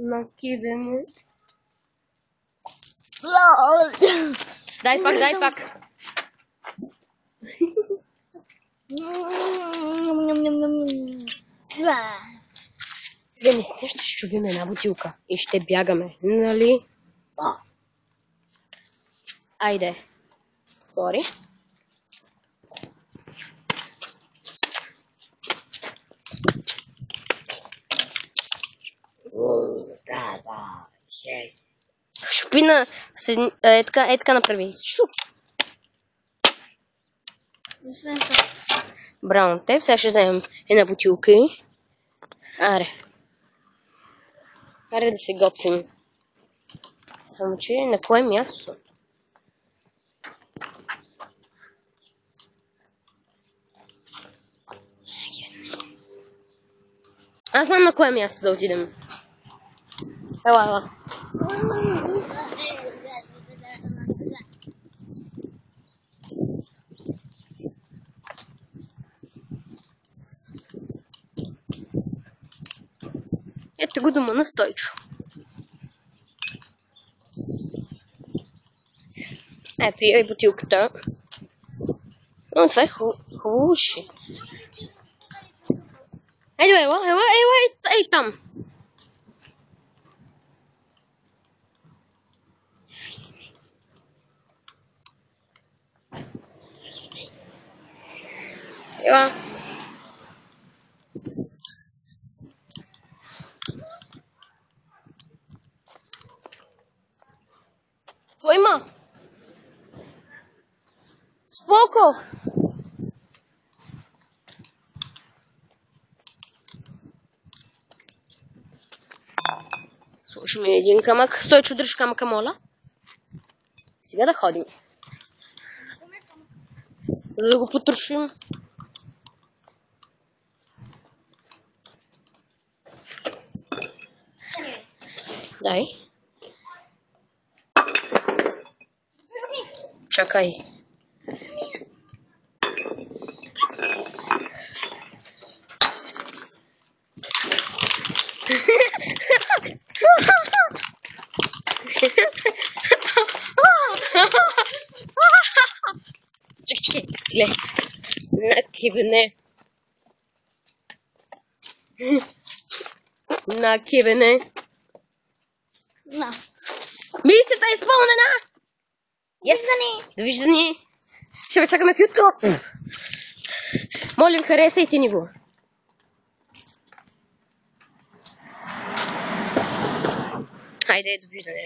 Накидане. Дай пак. Сега наистина ще щупим една бутилка и ще бягаме, нали? Да. Айде. Сори. Да. Шупи на... Е така направи. Шуп. Браво на теб. Сега ще вземем една бутилка и... Аре да се готвим. Само че на кое място? Аз знам на кое място да отидем. Ела. Ето го дома на Стойчо. Ето я и бутилката. О, това е хубаво. Ела, ей там. Ела. Какво има? Споко! Слушаме един камък. Стойчо, дръж камъка, моля. Сега да ходим. За да го потрошим. Дай. Чакай. Чакай, гледай. Накиване. Мисията е изпълнена! Довиждане! Ще ме чакаме в YouTube! Молим, харесайте ни го! Хайде, довиждане!